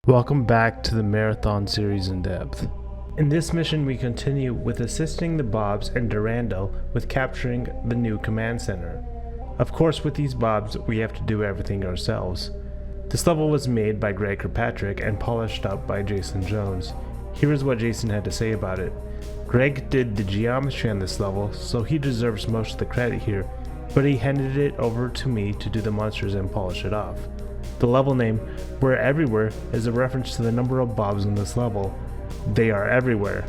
Welcome back to the Marathon series in depth. In this mission we continue with assisting the Bobs and Durandal with capturing the new command center. Of course, with these Bobs we have to do everything ourselves. This level was made by Greg Kirkpatrick and polished up by Jason Jones. Here is what Jason had to say about it. Greg did the geometry on this level, so he deserves most of the credit here, but he handed it over to me to do the monsters and polish it off. The level name, We're Everywhere, is a reference to the number of Bobs in this level. They are everywhere.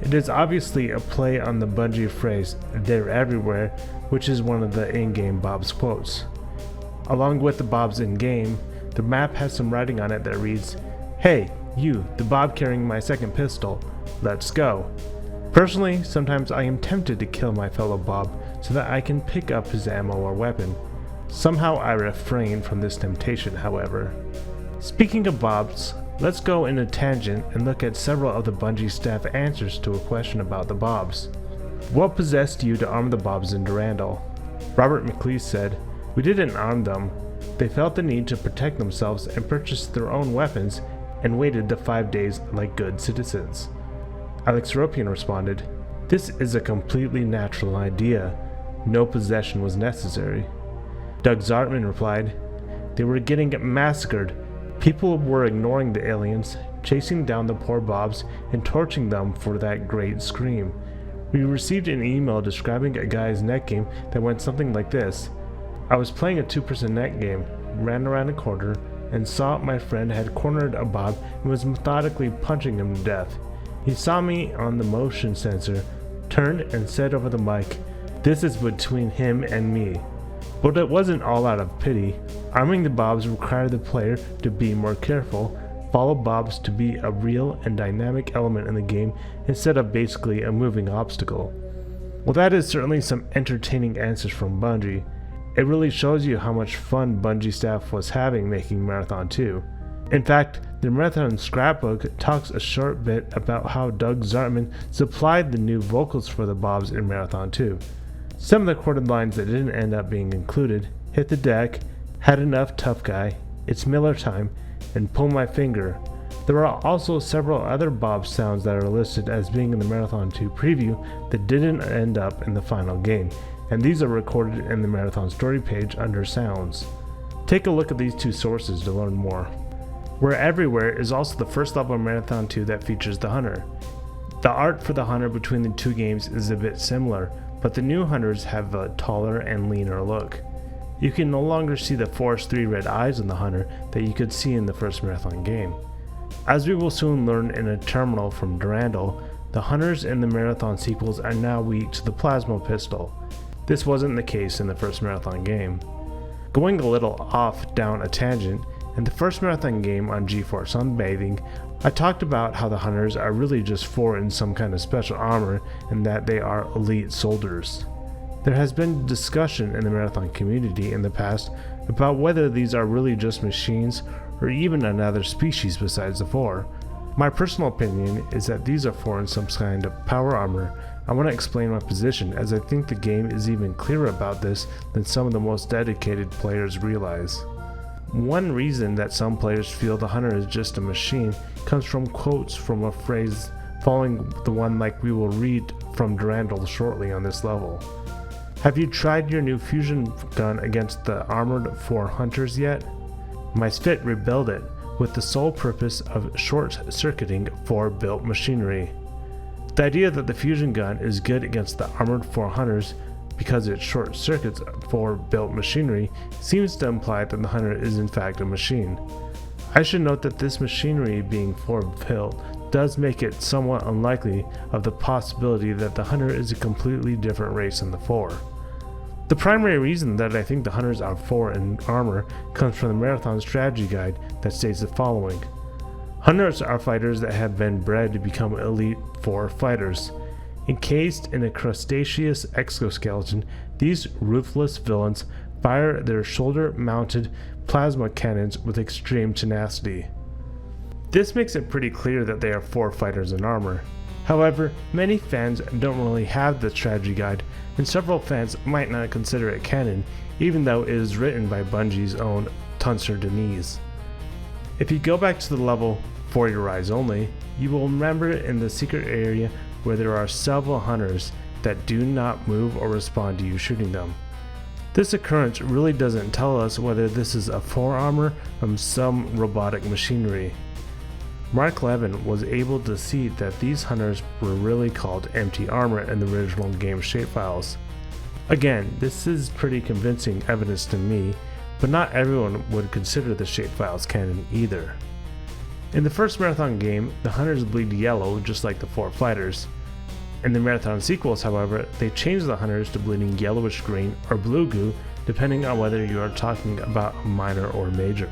It is obviously a play on the Bungie phrase, they're everywhere, which is one of the in-game Bob's quotes. Along with the Bobs in-game, the map has some writing on it that reads, "Hey, you, the Bob carrying my second pistol, let's go." Personally, sometimes I am tempted to kill my fellow Bob so that I can pick up his ammo or weapon. Somehow I refrain from this temptation, however. Speaking of Bobs, let's go in a tangent and look at several of the Bungie staff answers to a question about the Bobs. What possessed you to arm the Bobs in Durandal? Robert McLeese said, "We didn't arm them. They felt the need to protect themselves and purchased their own weapons and waited the 5 days like good citizens." Alex Ropian responded, "This is a completely natural idea. No possession was necessary." Doug Zartman replied, "They were getting massacred. People were ignoring the aliens, chasing down the poor Bobs, and torching them for that great scream. We received an email describing a guy's net game that went something like this. I was playing a 2-person net game, ran around a corner, and saw my friend had cornered a Bob and was methodically punching him to death. He saw me on the motion sensor, turned and said over the mic, 'This is between him and me.' But it wasn't all out of pity. Arming the Bobs required the player to be more careful, follow Bobs to be a real and dynamic element in the game instead of basically a moving obstacle." Well, that is certainly some entertaining answers from Bungie. It really shows you how much fun Bungie staff was having making Marathon 2. In fact, the Marathon scrapbook talks a short bit about how Doug Zartman supplied the new vocals for the Bobs in Marathon 2. Some of the recorded lines that didn't end up being included: "Hit the deck," "Had enough, tough guy," "It's Miller time," and "Pull my finger." There are also several other Bob sounds that are listed as being in the Marathon 2 preview that didn't end up in the final game, and these are recorded in the Marathon story page under Sounds. Take a look at these two sources to learn more. We're Everywhere is also the first level in Marathon 2 that features the Hunter. The art for the Hunter between the two games is a bit similar, but the new Hunters have a taller and leaner look. You can no longer see the Force 3 red eyes on the Hunter that you could see in the first Marathon game. As we will soon learn in a terminal from Durandal, the Hunters in the Marathon sequels are now weak to the plasma pistol. This wasn't the case in the first Marathon game. Going a little off down a tangent, in the first Marathon game on G4 Sunbathing, I talked about how the Hunters are really just four in some kind of special armor and that they are elite soldiers. There has been discussion in the Marathon community in the past about whether these are really just machines or even another species besides the four. My personal opinion is that these are four in some kind of power armor. I want to explain my position, as I think the game is even clearer about this than some of the most dedicated players realize. One reason that some players feel the Hunter is just a machine comes from quotes from a phrase following the one like we will read from Durandal shortly on this level. "Have you tried your new fusion gun against the armored 4 Hunters yet? My Spit rebuilt it with the sole purpose of short-circuiting 4 built machinery." The idea that the fusion gun is good against the armored 4 Hunters because it short-circuits 4 built machinery seems to imply that the Hunter is in fact a machine. I should note that this machinery being 4 built does make it somewhat unlikely of the possibility that the Hunter is a completely different race than the 4. The primary reason that I think the Hunters are 4 in armor comes from the Marathon strategy guide that states the following: "Hunters are fighters that have been bred to become elite 4 fighters. Encased in a crustaceous exoskeleton, these ruthless villains fire their shoulder-mounted plasma cannons with extreme tenacity." This makes it pretty clear that they are 4 fighters in armor. However, many fans don't really have the strategy guide, and several fans might not consider it canon, even though it is written by Bungie's own Tuncer Denise. If you go back to the level for your eyes only, you will remember in the secret area where there are several hunters that do not move or respond to you shooting them. This occurrence really doesn't tell us whether this is a forearmor from some robotic machinery. Mark Levin was able to see that these hunters were really called empty armor in the original game shapefiles. Again, this is pretty convincing evidence to me, but not everyone would consider the shapefiles canon either. In the first Marathon game, the hunters bleed yellow just like the 4 fighters. In the Marathon sequels, however, they changed the hunters to bleeding yellowish green or blue goo depending on whether you are talking about a minor or major.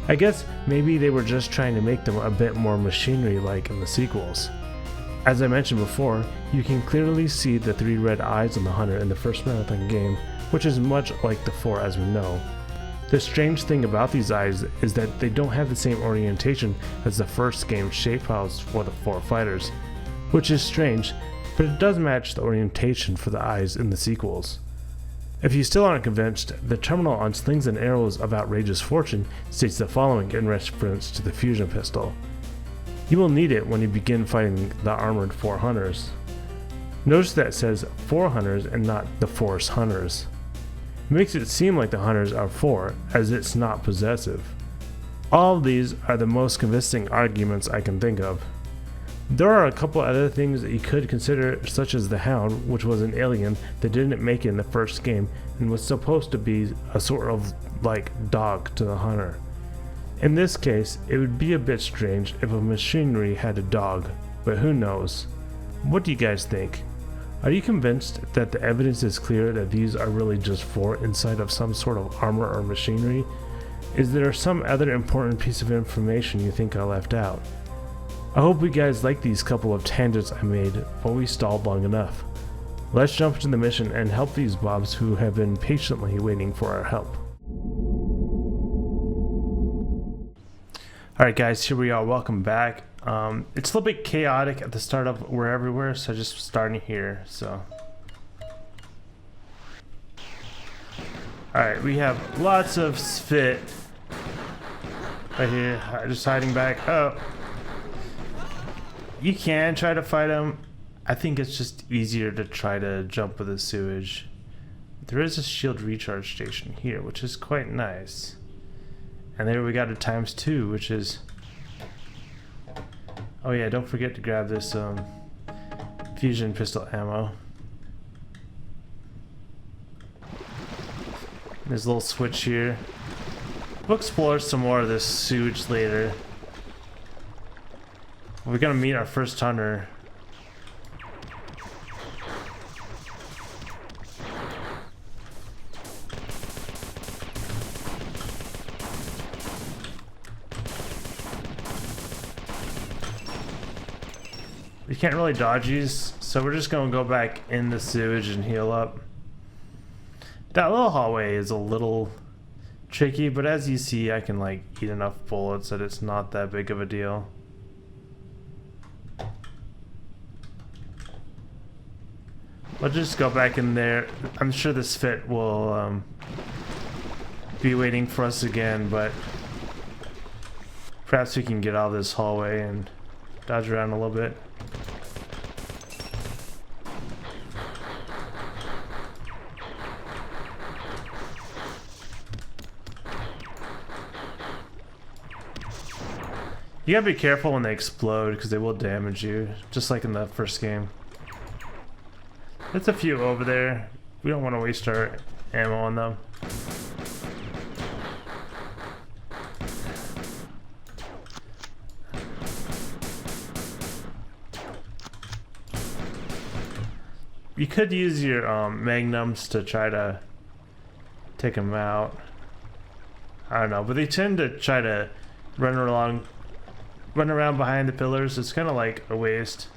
I guess maybe they were just trying to make them a bit more machinery-like in the sequels. As I mentioned before, you can clearly see the 3 red eyes on the hunter in the first Marathon game, which is much like the 4 as we know. The strange thing about these eyes is that they don't have the same orientation as the first game's shapefiles for the 4 fighters, which is strange, but it does match the orientation for the eyes in the sequels. If you still aren't convinced, the terminal on Slings and Arrows of Outrageous Fortune states the following in reference to the fusion pistol. You will need it when you begin fighting the armored 4 hunters. Notice that it says 4 hunters and not the Force hunters. It makes it seem like the hunters are 4, as it's not possessive. All of these are the most convincing arguments I can think of. There are a couple other things that you could consider, such as the Hound, which was an alien that didn't make it in the first game and was supposed to be a sort of like dog to the hunter. In this case, it would be a bit strange if a machinery had a dog, but who knows? What do you guys think? Are you convinced that the evidence is clear that these are really just 4 inside of some sort of armor or machinery? Is there some other important piece of information you think I left out? I hope you guys like these couple of tangents I made, but we stalled long enough. Let's jump into the mission and help these bobs who have been patiently waiting for our help. Alright guys, here we are, welcome back. It's a little bit chaotic at the start of We're Everywhere, so just starting here, so. Alright, we have lots of spit right here, just hiding back. Oh. You can try to fight them. I think it's just easier to try to jump with the sewage. There is a shield recharge station here, which is quite nice. And there we got a ×2, which is... Oh yeah, don't forget to grab this fusion pistol ammo. There's a little switch here. We'll explore some more of this sewage later. We're gonna meet our first hunter. We can't really dodge these, so we're just gonna go back in the sewage and heal up. That little hallway is a little tricky, but as you see, I can like eat enough bullets that it's not that big of a deal. We'll just go back in there. I'm sure this fit will be waiting for us again, but perhaps we can get out of this hallway and dodge around a little bit. You gotta be careful when they explode because they will damage you, just like in the first game. There's a few over there. We don't want to waste our ammo on them. You could use your magnums to try to take them out. I don't know, but they tend to try to run around behind the pillars. It's kind of like a waste.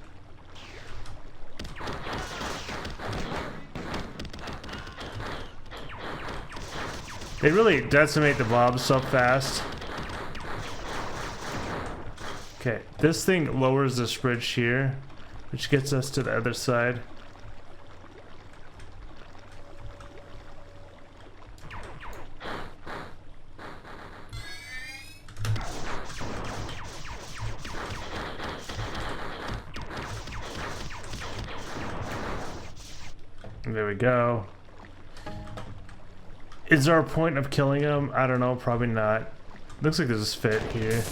They really decimate the mobs so fast. Okay, this thing lowers this bridge here, which gets us to the other side. There we go. Is there a point of killing him? I don't know, probably not. Looks like there's a fit here.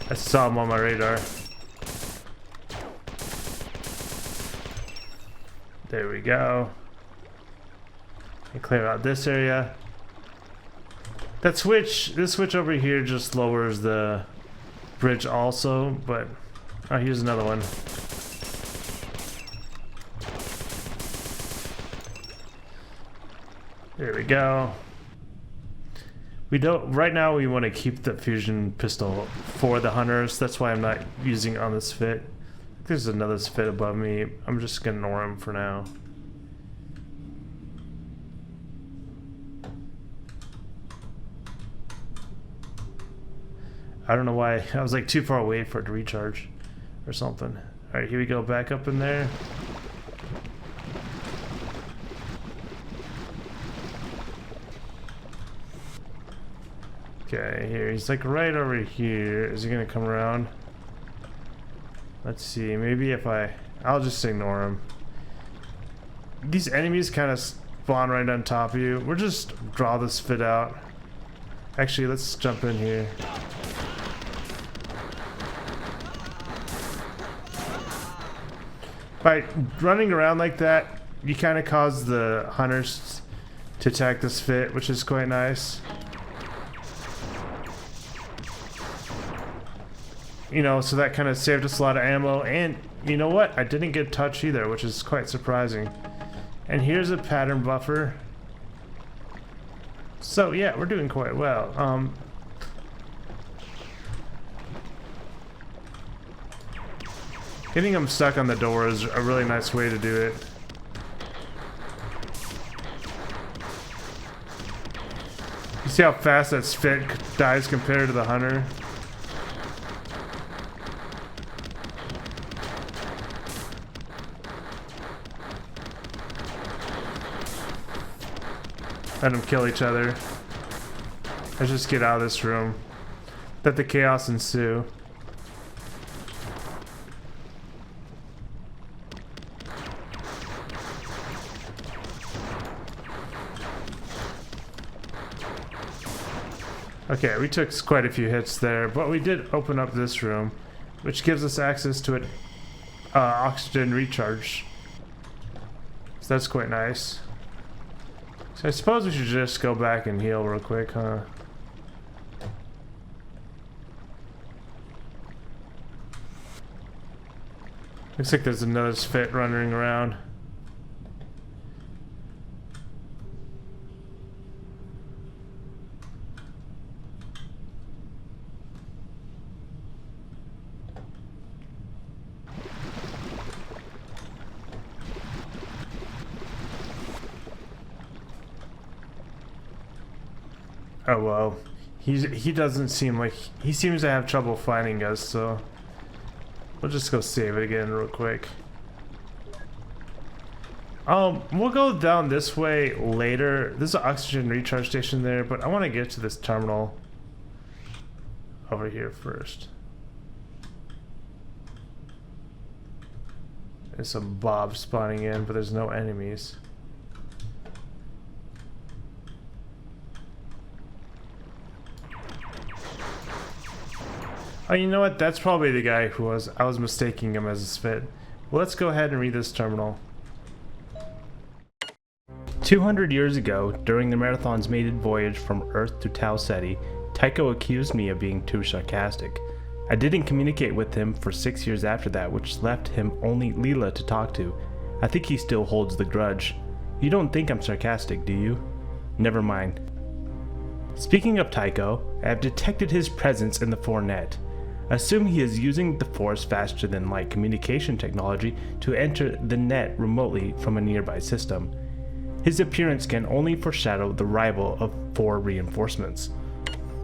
I saw him on my radar. There we go. And clear out this area. This switch over here just lowers the bridge also, but oh, here's another one. There we go. We don't right now. We want to keep the fusion pistol for the hunters. That's why I'm not using it on this fit. There's another fit above me. I'm just gonna ignore him for now. I don't know why. I was like too far away for it to recharge or something. Alright, here we go. Back up in there. Okay, here. He's like right over here. Is he gonna come around? Let's see. Maybe if I'll just ignore him. These enemies kind of spawn right on top of you. We'll just draw this fit out. Actually, let's jump in here. By running around like that, you kind of cause the hunters to attack this fit, which is quite nice. You know, so that kind of saved us a lot of ammo, and you know what? I didn't get touched either, which is quite surprising. And here's a pattern buffer. So yeah, we're doing quite well. Getting them stuck on the door is a really nice way to do it. You see how fast that fit dies compared to the hunter? Let them kill each other. Let's just get out of this room. Let the chaos ensue. Okay, we took quite a few hits there, but we did open up this room, which gives us access to an oxygen recharge. So that's quite nice. So I suppose we should just go back and heal real quick, huh? Looks like there's another fit running around. Oh well, he doesn't seem like he seems to have trouble finding us, so we'll just go save it again real quick. We'll go down this way later. There's an oxygen recharge station there, but I want to get to this terminal over here first. There's some bobs spawning in, but there's no enemies. Oh, you know what? That's probably the guy who I was mistaking him as a spit. Well, let's go ahead and read this terminal. 200 years ago, during the Marathon's maiden voyage from Earth to Tau Ceti, Tycho accused me of being too sarcastic. I didn't communicate with him for 6 years after that, which left him only Leela to talk to. I think he still holds the grudge. You don't think I'm sarcastic, do you? Never mind. Speaking of Tycho, I have detected his presence in the Forenet. Assume he is using the Force faster than light communication technology to enter the net remotely from a nearby system. His appearance can only foreshadow the arrival of 4 reinforcements.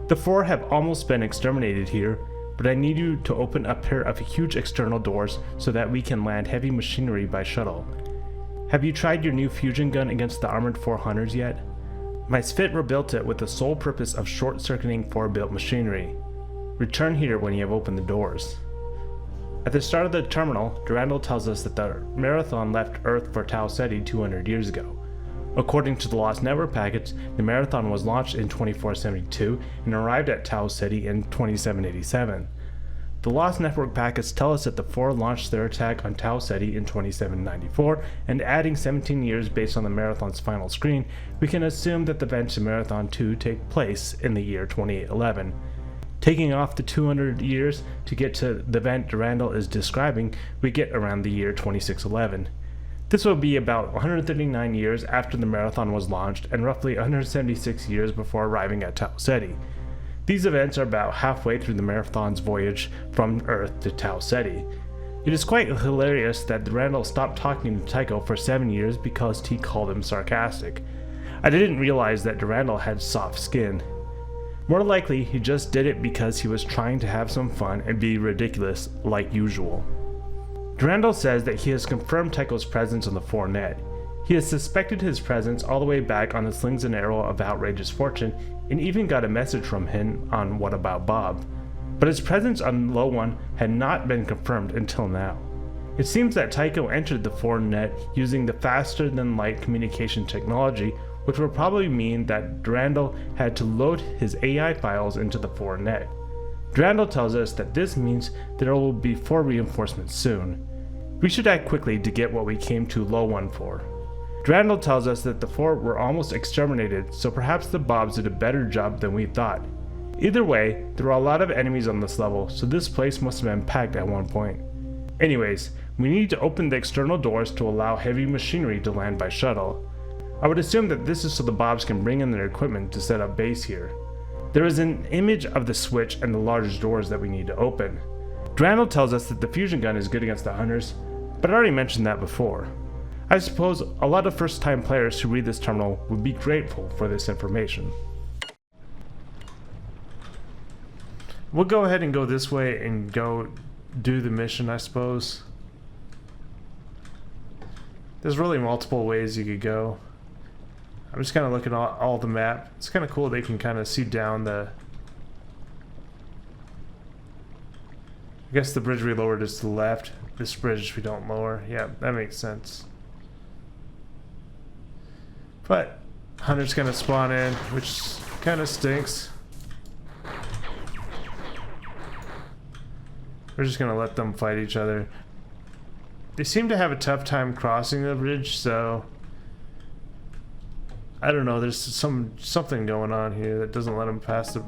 The 4 have almost been exterminated here, but I need you to open a pair of huge external doors so that we can land heavy machinery by shuttle. Have you tried your new fusion gun against the armored 4 hunters yet? My Svit rebuilt it with the sole purpose of short-circuiting 4-built machinery. Return here when you have opened the doors. At the start of the terminal, Durandal tells us that the Marathon left Earth for Tau Ceti 200 years ago. According to the Lost Network package, the Marathon was launched in 2472 and arrived at Tau Ceti in 2787. The Lost Network packets tell us that the Four launched their attack on Tau Ceti in 2794, and adding 17 years based on the Marathon's final screen, we can assume that the events in Marathon 2 take place in the year 2811. Taking off the 200 years to get to the event Durandal is describing, we get around the year 2611. This will be about 139 years after the Marathon was launched and roughly 176 years before arriving at Tau Ceti. These events are about halfway through the Marathon's voyage from Earth to Tau Ceti. It is quite hilarious that Durandal stopped talking to Tycho for 7 years because he called him sarcastic. I didn't realize that Durandal had soft skin. More likely, he just did it because he was trying to have some fun and be ridiculous like usual. Durandal says that he has confirmed Tycho's presence on the 4net. He has suspected his presence all the way back on the Slings and Arrow of Outrageous Fortune, and even got a message from him on What About Bob. But his presence on Low One had not been confirmed until now. It seems that Tycho entered the 4net using the faster-than-light communication technology, which would probably mean that Durandal had to load his AI files into the 4net. Durandal tells us that this means there will be 4 reinforcements soon. We should act quickly to get what we came to Low One for. Durandal tells us that the 4 were almost exterminated, so perhaps the Bobs did a better job than we thought. Either way, there are a lot of enemies on this level, so this place must have been packed at one point. Anyways, we need to open the external doors to allow heavy machinery to land by shuttle. I would assume that this is so the Bobs can bring in their equipment to set up base here. There is an image of the switch and the large doors that we need to open. Durandal tells us that the fusion gun is good against the hunters, but I already mentioned that before. I suppose a lot of first-time players who read this terminal would be grateful for this information. We'll go ahead and go this way and go do the mission, I suppose. There's really multiple ways you could go. I'm just kind of looking at all the map. It's kind of cool they can kind of see down the... I guess the bridge we lowered is to the left. This bridge we don't lower. Yeah, that makes sense. But Hunter's gonna spawn in, which kind of stinks. We're just gonna let them fight each other. They seem to have a tough time crossing the bridge, so I don't know. There's something going on here that doesn't let them pass the.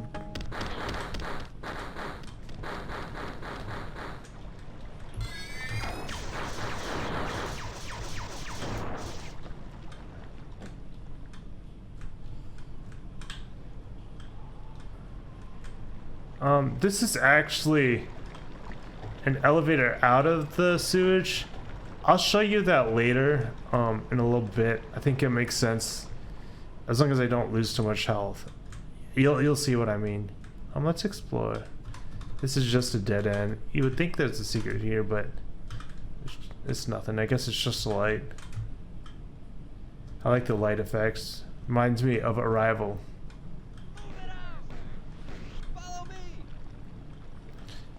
This is actually an elevator out of the sewage. I'll show you that later in a little bit. I think it makes sense as long as I don't lose too much health. You'll see what I mean. Let's explore. This is just a dead end. You would think there's a secret here, but it's nothing. I guess it's just a light. I like the light effects. Reminds me of Arrival.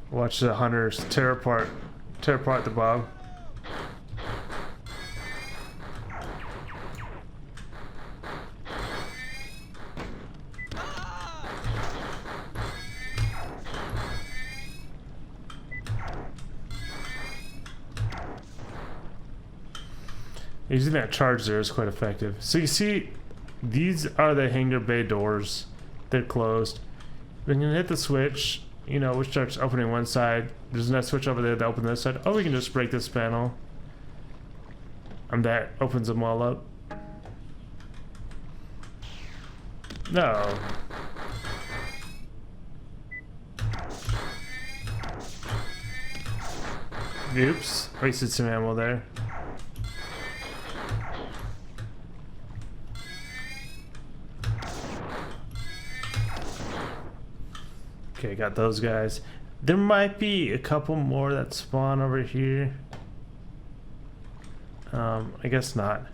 Watch the hunters tear apart the Bob. Using that charge there is quite effective. So you see, these are the hangar bay doors. They're closed. When you hit the switch, you know, which starts opening one side. There's another switch over there that opens this side. Oh, we can just break this panel. And that opens them all up. No. Oops. Wasted some ammo there. Okay, got those guys. There might be a couple more that spawn over here. I guess not.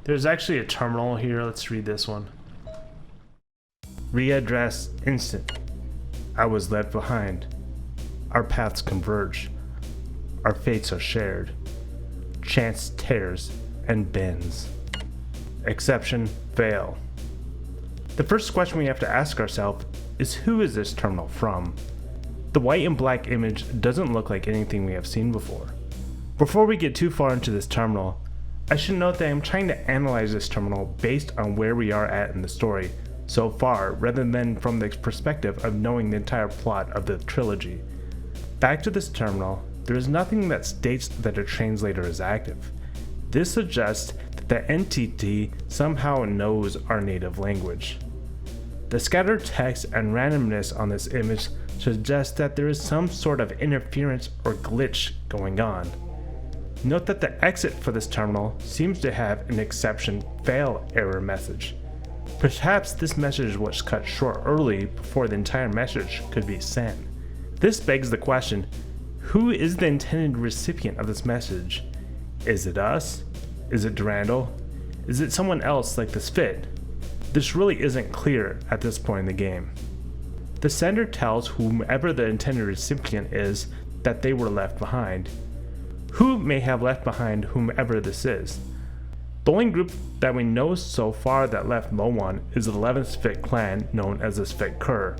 There's actually a terminal here. Let's read this one. Readdress instant. I was left behind. Our paths converge. our fates are shared. Chance tears and bends. Exception, fail. The first question we have to ask ourselves is, who is this terminal from? The white and black image doesn't look like anything we have seen before. Before we get too far into this terminal, I should note that I'm trying to analyze this terminal based on where we are at in the story so far, rather than from the perspective of knowing the entire plot of the trilogy. Back to this terminal, there is nothing that states that a translator is active. This suggests that the entity somehow knows our native language. The scattered text and randomness on this image suggests that there is some sort of interference or glitch going on. Note that the exit for this terminal seems to have an exception fail error message. Perhaps this message was cut short early before the entire message could be sent. This begs the question, who is the intended recipient of this message? Is it us? Is it Durandal? Is it someone else like this fit? This really isn't clear at this point in the game. The sender tells whomever the intended recipient is that they were left behind. Who may have left behind whomever this is? The only group that we know so far that left low on is the 11th Fit clan known as the Fit Kur.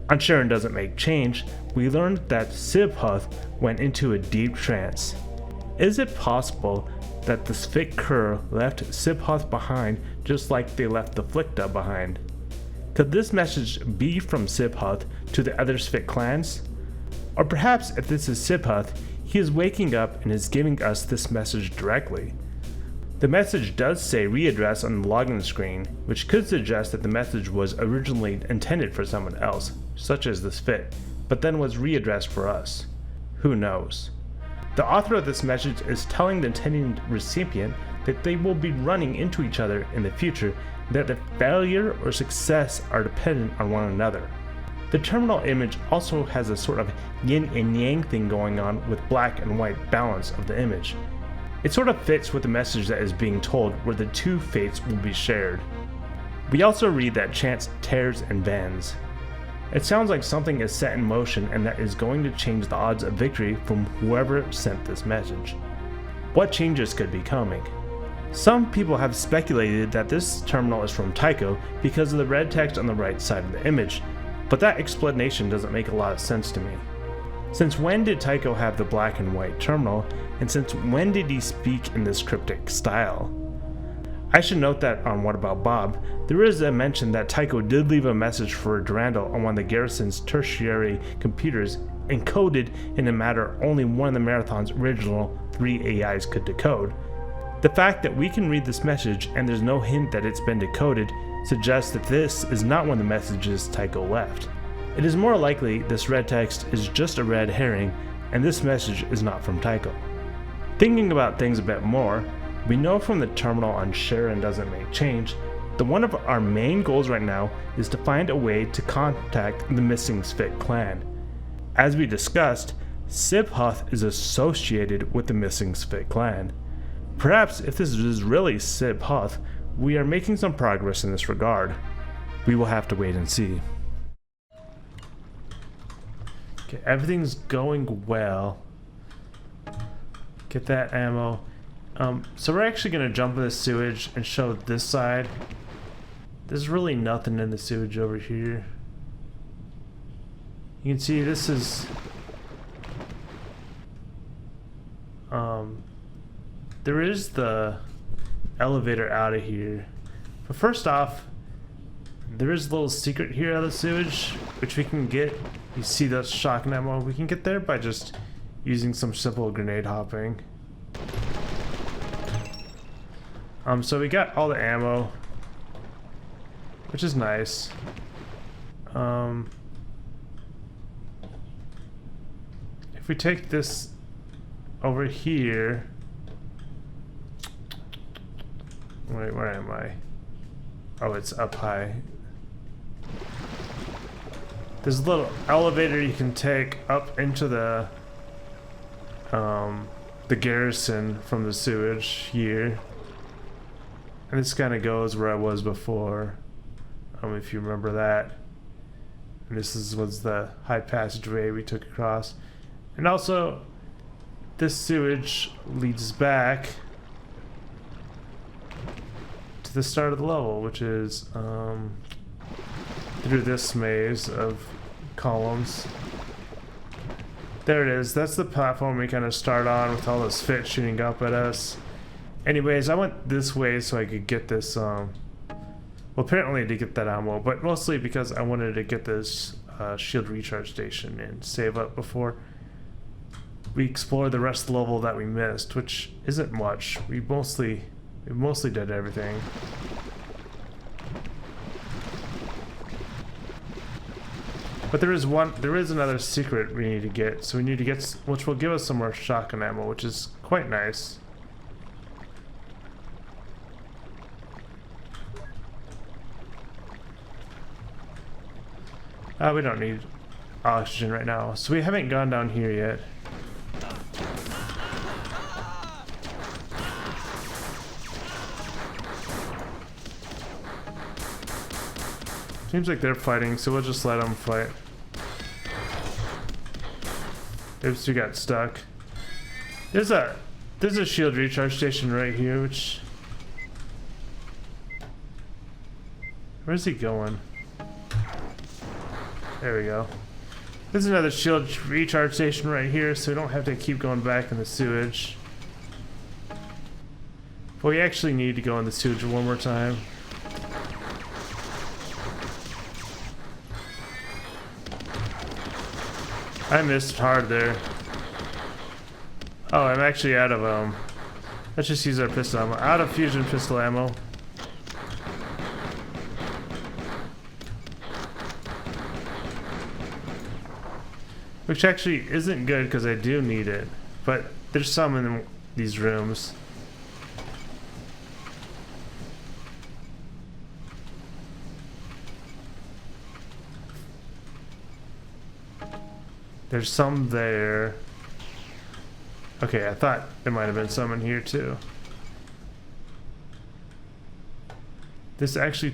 On Sharon Doesn't Make Change, we learned that Sibhuth went into a deep trance. Is it possible that the Fit Kur left Sibhuth behind just like they left the Flicta behind? Could this message be from Sibhuth to the other Fit clans? Or perhaps if this is Sibhuth, he is waking up and is giving us this message directly. The message does say readdress on the login screen, which could suggest that the message was originally intended for someone else, such as this Fit, but then was readdressed for us. Who knows? The author of this message is telling the intended recipient that they will be running into each other in the future, and that the failure or success are dependent on one another. The terminal image also has a sort of yin and yang thing going on with black and white balance of the image. It sort of fits with the message that is being told, where the two fates will be shared. We also read that chance tears and bends. It sounds like something is set in motion and that is going to change the odds of victory from whoever sent this message. What changes could be coming? Some people have speculated that this terminal is from Tycho because of the red text on the right side of the image, but that explanation doesn't make a lot of sense to me. Since when did Tycho have the black and white terminal, and since when did he speak in this cryptic style? I should note that on What About Bob, there is a mention that Tycho did leave a message for Durandal on one of the garrison's tertiary computers, encoded in a matter only one of the Marathon's original 3 AIs could decode. The fact that we can read this message and there's no hint that it's been decoded suggests that this is not one of the messages Tycho left. It is more likely this red text is just a red herring and this message is not from Tycho. Thinking about things a bit more, we know from the terminal on Sharon Doesn't Make Change that one of our main goals right now is to find a way to contact the missing Fit clan. As we discussed, Sibhuth is associated with the missing Fit clan. Perhaps if this is really Sibhuth, we are making some progress in this regard. We will have to wait and see. Okay, everything's going well. Get that ammo. So we're actually going to jump in the sewage and show this side. There's really nothing in the sewage over here. You can see this is... there is the elevator out of here. But first off, there is a little secret here out of the sewage, which we can get. You see that shotgun ammo? We can get there by just using some simple grenade hopping. So we got all the ammo, which is nice. If we take this over here, wait, where am I? Oh, it's up high. There's a little elevator you can take up into the garrison from the sewage here. And this kind of goes where I was before, if you remember that. And this was the high passageway we took across. And also, this sewage leads back to the start of the level, which is through this maze of columns. There it is. That's the platform we kind of start on with all this fit shooting up at us. Anyways, I went this way so I could get this, well, apparently to get that ammo, but mostly because I wanted to get this shield recharge station and save up before we explore the rest of the level that we missed, which isn't much. We mostly did everything. But there is another secret we need to get. So we need to get, which will give us some more shotgun ammo, which is quite nice. We don't need oxygen right now, so we haven't gone down here yet. Seems like they're fighting, so we'll just let them fight. Oops, we got stuck. There's a shield recharge station right here, which... Where's he going? There we go. There's another shield recharge station right here, so we don't have to keep going back in the sewage. But we actually need to go in the sewage one more time. I missed hard there. Oh, I'm actually out of, let's just use our pistol ammo. Out of fusion pistol ammo. Which actually isn't good because I do need it. But there's some in these rooms. There's some there. Okay, I thought there might have been some in here too. This actually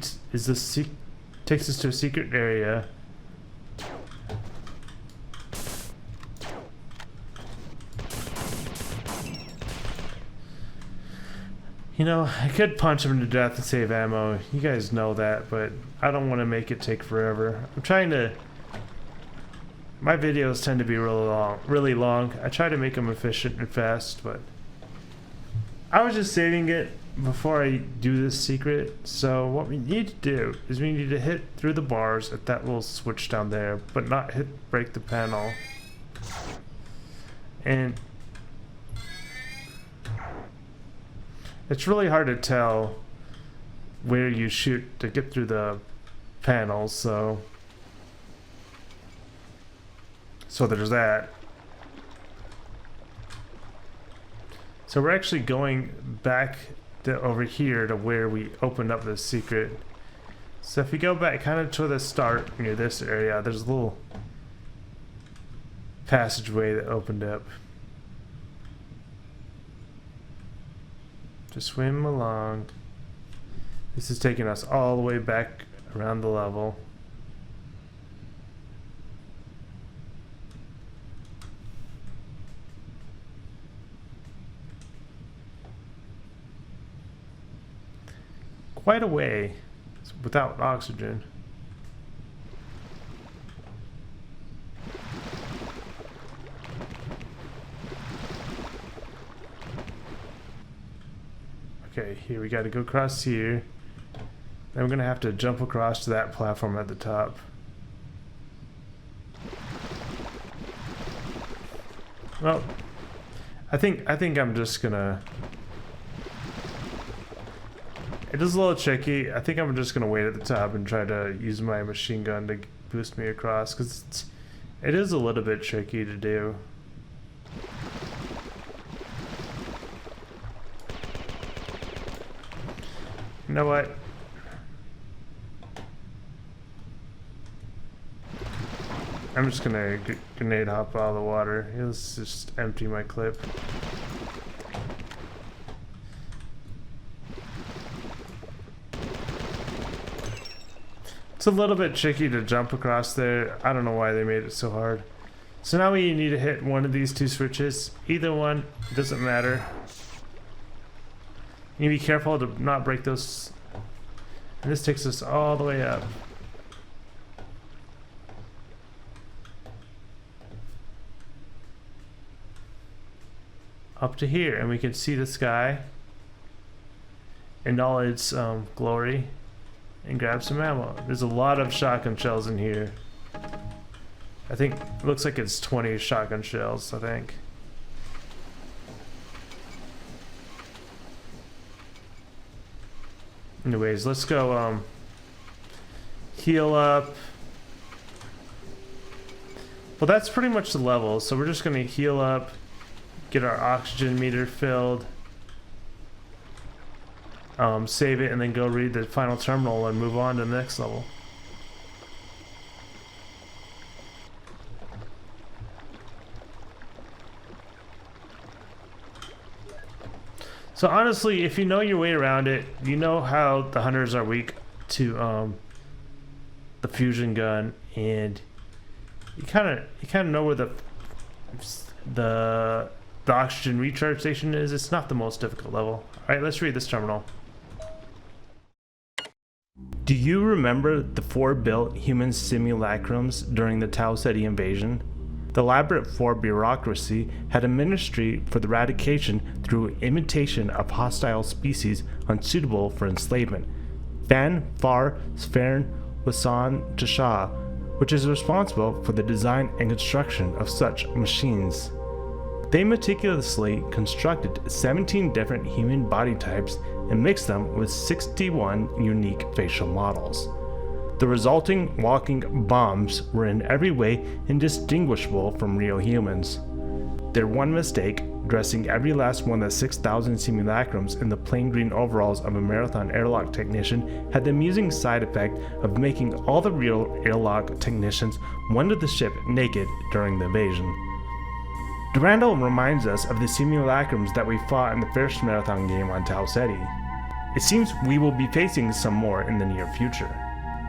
takes us to a secret area. You know, I could punch him to death to save ammo. You guys know that, but I don't want to make it take forever. I'm trying to... My videos tend to be really long. I try to make them efficient and fast, but... I was just saving it before I do this secret. So what we need to do is we need to hit through the bars at that little switch down there, but not break the panel. And... it's really hard to tell where you shoot to get through the panels, so there's that. So we're actually going back over here to where we opened up this secret. So if you go back kind of to the start near this area, there's a little passageway that opened up. Just swim along. This is taking us all the way back around the level. Quite a way without oxygen. Okay, here we got to go across here. Then we're gonna have to jump across to that platform at the top. Well, I think I'm just gonna... It is a little tricky. I think I'm just gonna wait at the top and try to use my machine gun to boost me across, because it is a little bit tricky to do. You know what? I'm just gonna grenade hop out of the water. Let's just empty my clip. It's a little bit tricky to jump across there. I don't know why they made it so hard. So now we need to hit one of these two switches. Either one, doesn't matter. You need to be careful to not break those. And this takes us all the way up. Up to here, and we can see the sky in all its glory, and grab some ammo. There's a lot of shotgun shells in here. I think it looks like it's 20 shotgun shells, I think. Anyways, let's go heal up. Well, that's pretty much the level, so we're just gonna heal up, get our oxygen meter filled, save it, and then go read the final terminal and move on to the next level. So honestly, if you know your way around it, you know how the hunters are weak to the fusion gun, and you kind of know where the oxygen recharge station is. It's not the most difficult level. All right, let's read this terminal. Do you remember the 4 built human simulacrums during the Tau Ceti invasion? The elaborate 4 bureaucracy had a ministry for the eradication through imitation of hostile species unsuitable for enslavement. Fan, Far, Sfern, Wasan, Tasha, which is responsible for the design and construction of such machines. They meticulously constructed 17 different human body types and mixed them with 61 unique facial models. The resulting walking bombs were in every way indistinguishable from real humans. Their one mistake, dressing every last one of the 6,000 simulacrums in the plain green overalls of a Marathon airlock technician, had the amusing side effect of making all the real airlock technicians wander the ship naked during the invasion. Durandal reminds us of the simulacrums that we fought in the first Marathon game on Tau Ceti. It seems we will be facing some more in the near future.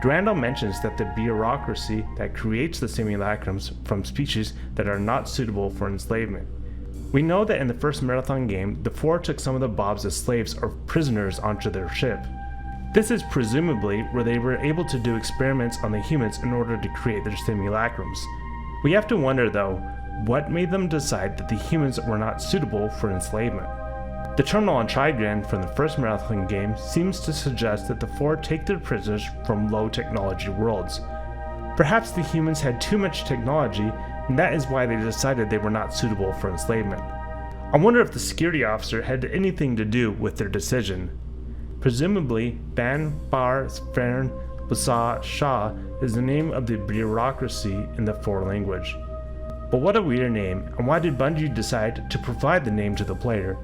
Durandal mentions that the bureaucracy that creates the simulacrums from species that are not suitable for enslavement. We know that in the first Marathon game, the 4 took some of the Bobs as slaves or prisoners onto their ship. This is presumably where they were able to do experiments on the humans in order to create their simulacrums. We have to wonder though, what made them decide that the humans were not suitable for enslavement? The terminal on Trigran from the first Marathon game seems to suggest that the 4 take their prisoners from low technology worlds. Perhaps the humans had too much technology, and that is why they decided they were not suitable for enslavement. I wonder if the security officer had anything to do with their decision. Presumably, Ban, Bar, Sfern, Basa, Shah is the name of the bureaucracy in the 4 language. But what a weird name, and why did Bungie decide to provide the name to the player?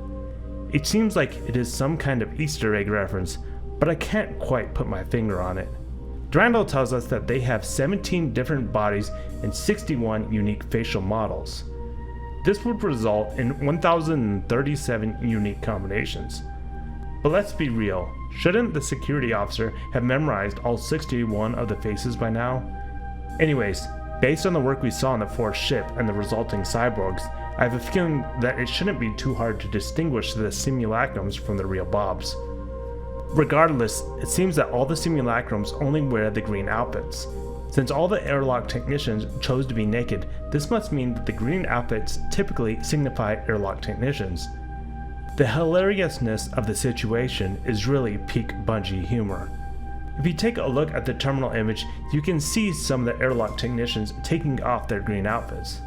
It seems like it is some kind of Easter egg reference, but I can't quite put my finger on it. Durandal tells us that they have 17 different bodies and 61 unique facial models. This would result in 1,037 unique combinations. But let's be real, shouldn't the security officer have memorized all 61 of the faces by now? Anyways, based on the work we saw on the 4th ship and the resulting cyborgs, I have a feeling that it shouldn't be too hard to distinguish the simulacrums from the real Bobs. Regardless, it seems that all the simulacrums only wear the green outfits. Since all the airlock technicians chose to be naked, this must mean that the green outfits typically signify airlock technicians. The hilariousness of the situation is really peak Bungie humor. If you take a look at the terminal image, you can see some of the airlock technicians taking off their green outfits.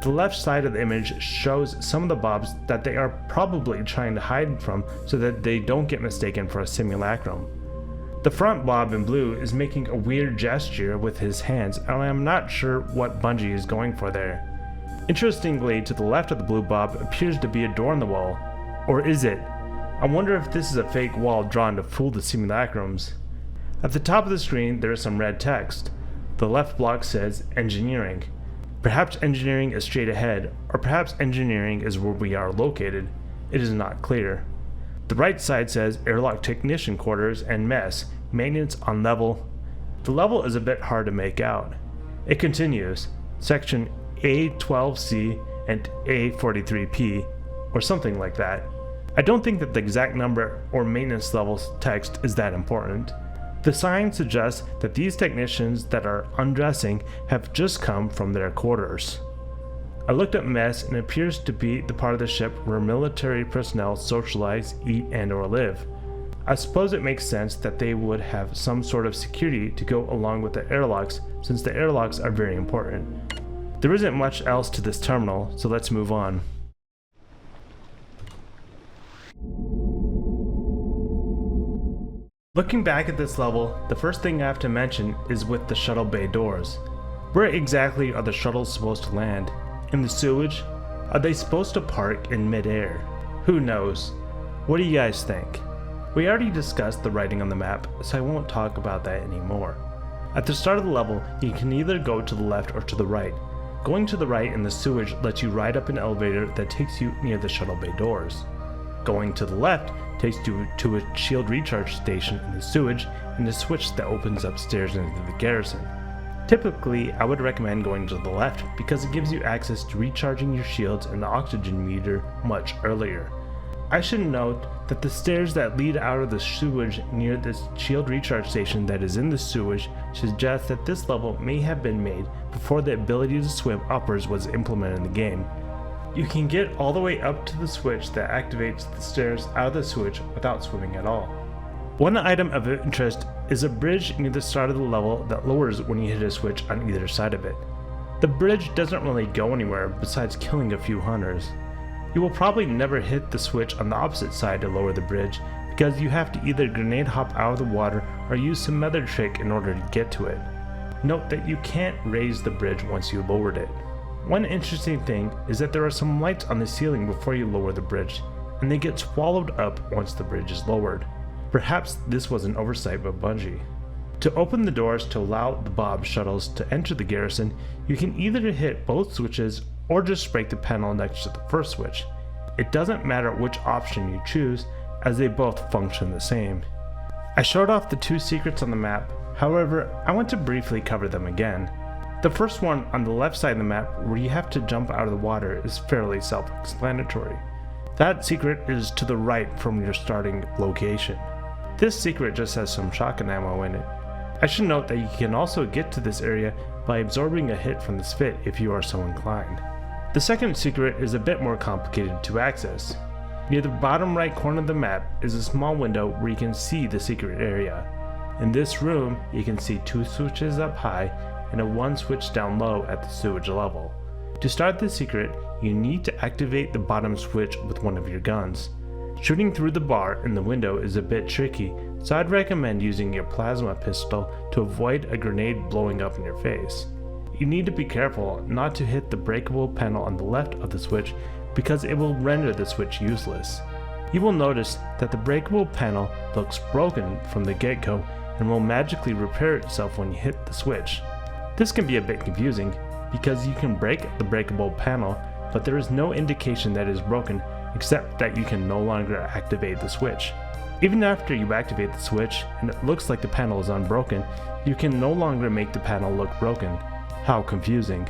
The left side of the image shows some of the Bobs that they are probably trying to hide from so that they don't get mistaken for a simulacrum. The front Bob in blue is making a weird gesture with his hands, and I am not sure what Bungie is going for there. Interestingly, to the left of the blue Bob appears to be a door in the wall. Or is it? I wonder if this is a fake wall drawn to fool the simulacrums. At the top of the screen, there is some red text. The left block says engineering. Perhaps engineering is straight ahead, or perhaps engineering is where we are located. It is not clear. The right side says airlock technician quarters and mess, maintenance on level. The level is a bit hard to make out. It continues. Section A12C and A43P, or something like that. I don't think that the exact number or maintenance levels text is that important. The sign suggests that these technicians that are undressing have just come from their quarters. I looked up mess and it appears to be the part of the ship where military personnel socialize, eat, and or live. I suppose it makes sense that they would have some sort of security to go along with the airlocks, since the airlocks are very important. There isn't much else to this terminal, so let's move on. Looking back at this level, the first thing I have to mention is with the shuttle bay doors. Where exactly are the shuttles supposed to land? In the sewage? Are they supposed to park in mid-air? Who knows? What do you guys think? We already discussed the writing on the map, so I won't talk about that anymore. At the start of the level, you can either go to the left or to the right. Going to the right in the sewage lets you ride up an elevator that takes you near the shuttle bay doors. Going to the left takes you to a shield recharge station in the sewage and a switch that opens upstairs into the garrison. Typically, I would recommend going to the left because it gives you access to recharging your shields and the oxygen meter much earlier. I should note that the stairs that lead out of the sewage near this shield recharge station that is in the sewage suggest that this level may have been made before the ability to swim uppers was implemented in the game. You can get all the way up to the switch that activates the stairs out of the sewage without swimming at all. One item of interest is a bridge near the start of the level that lowers when you hit a switch on either side of it. The bridge doesn't really go anywhere besides killing a few hunters. You will probably never hit the switch on the opposite side to lower the bridge because you have to either grenade hop out of the water or use some other trick in order to get to it. Note that you can't raise the bridge once you lowered it. One interesting thing is that there are some lights on the ceiling before you lower the bridge, and they get swallowed up once the bridge is lowered. Perhaps this was an oversight by Bungie. To open the doors to allow the Bob shuttles to enter the garrison, you can either hit both switches or just break the panel next to the first switch. It doesn't matter which option you choose, as they both function the same. I showed off the two secrets on the map, however, I want to briefly cover them again. The first one on the left side of the map, where you have to jump out of the water, is fairly self-explanatory. That secret is to the right from your starting location. This secret just has some shotgun ammo in it. I should note that you can also get to this area by absorbing a hit from the spit if you are so inclined. The second secret is a bit more complicated to access. Near the bottom right corner of the map is a small window where you can see the secret area. In this room, you can see two switches up high and a one switch down low at the sewage level. To start the secret, you need to activate the bottom switch with one of your guns. Shooting through the bar in the window is a bit tricky, so I'd recommend using your plasma pistol to avoid a grenade blowing up in your face. You need to be careful not to hit the breakable panel on the left of the switch because it will render the switch useless. You will notice that the breakable panel looks broken from the get-go and will magically repair itself when you hit the switch. This can be a bit confusing because you can break the breakable panel, but there is no indication that it is broken except that you can no longer activate the switch. Even after you activate the switch and it looks like the panel is unbroken, you can no longer make the panel look broken. How confusing.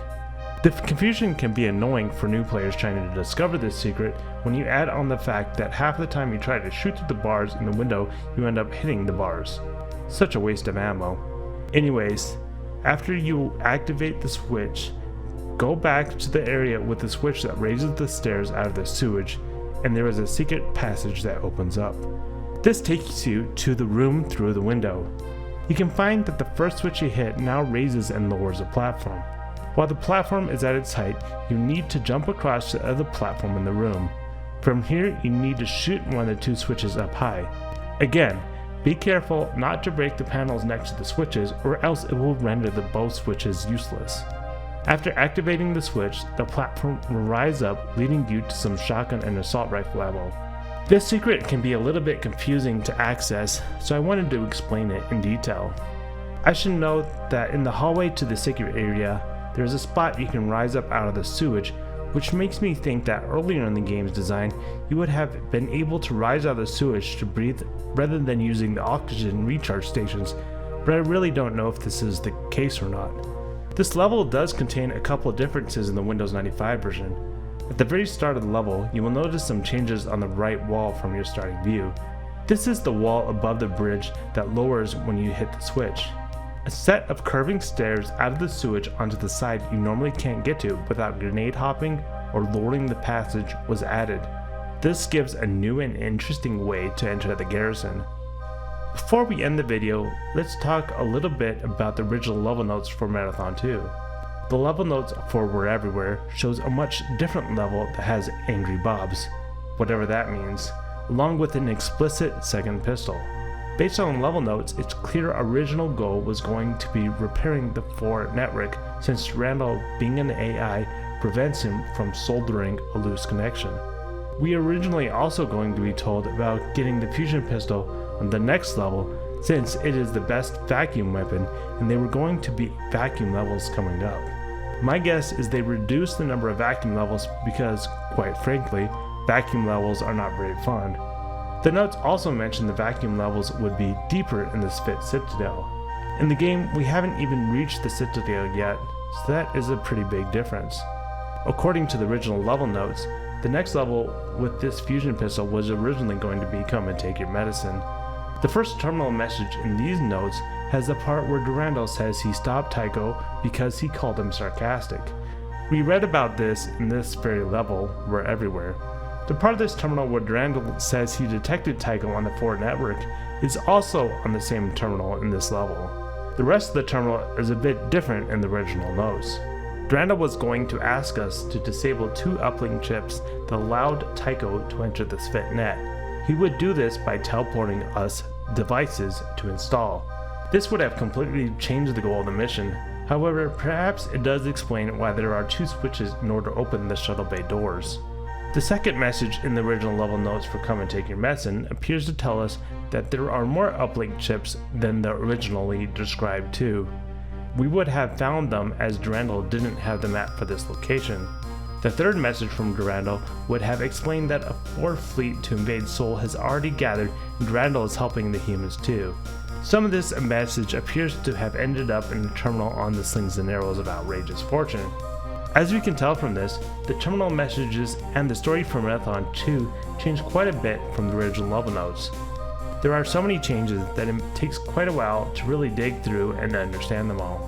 The confusion can be annoying for new players trying to discover this secret when you add on the fact that half the time you try to shoot through the bars in the window, you end up hitting the bars. Such a waste of ammo. Anyways, after you activate the switch, go back to the area with the switch that raises the stairs out of the sewage, and there is a secret passage that opens up. This takes you to the room through the window. You can find that the first switch you hit now raises and lowers a platform. While the platform is at its height, you need to jump across to the other platform in the room. From here, you need to shoot one of the two switches up high. Again, be careful not to break the panels next to the switches or else it will render the both switches useless. After activating the switch, the platform will rise up, leading you to some shotgun and assault rifle ammo. This secret can be a little bit confusing to access, so I wanted to explain it in detail. I should note that in the hallway to the secret area, there is a spot you can rise up out of the sewage, which makes me think that earlier in the game's design, you would have been able to rise out of the sewage to breathe rather than using the oxygen recharge stations, but I really don't know if this is the case or not. This level does contain a couple of differences in the Windows 95 version. At the very start of the level, you will notice some changes on the right wall from your starting view. This is the wall above the bridge that lowers when you hit the switch. A set of curving stairs out of the sewage onto the side you normally can't get to without grenade hopping or lowering the passage was added. This gives a new and interesting way to enter the garrison. Before we end the video, let's talk a little bit about the original level notes for Marathon 2. The level notes for We're Everywhere shows a much different level that has Angry Bobs, whatever that means, along with an explicit second pistol. Based on level notes, it's clear original goal was going to be repairing the 4 network, since Durandal, being an AI, prevents him from soldering a loose connection. We originally also going to be told about getting the fusion pistol on the next level, since it is the best vacuum weapon and there were going to be vacuum levels coming up. My guess is they reduced the number of vacuum levels because, quite frankly, vacuum levels are not very fun. The notes also mentioned the vacuum levels would be deeper in the Spit Citadel. In the game, we haven't even reached the Citadel yet, so that is a pretty big difference. According to the original level notes, the next level with this fusion pistol was originally going to be Come and Take Your Medicine. The first terminal message in these notes has the part where Durandal says he stopped Tycho because he called him sarcastic. We read about this in this very level, We're Everywhere. The part of this terminal where Durandal says he detected Tycho on the 4 network is also on the same terminal in this level. The rest of the terminal is a bit different in the original notes. Durandal was going to ask us to disable 2 uplink chips that allowed Tycho to enter the Spit net. He would do this by teleporting us devices to install. This would have completely changed the goal of the mission. However, perhaps it does explain why there are 2 switches in order to open the shuttle bay doors. The second message in the original level notes for Come and Take Your Medicine appears to tell us that there are more uplink chips than the originally described 2. We would have found them as Durandal didn't have the map for this location. The third message from Durandal would have explained that a 4th fleet to invade Sol has already gathered and Durandal is helping the humans too. Some of this message appears to have ended up in the terminal on the Slings and Arrows of Outrageous Fortune. As we can tell from this, the terminal messages and the story for Marathon 2 changed quite a bit from the original level notes. There are so many changes that it takes quite a while to really dig through and understand them all.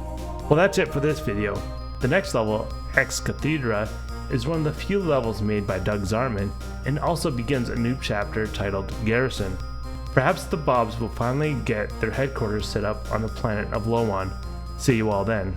Well, that's it for this video. The next level, Ex Cathedra, is one of the few levels made by Doug Zarman and also begins a new chapter titled Garrison. Perhaps the Bobs will finally get their headquarters set up on the planet of Lowan. See you all then.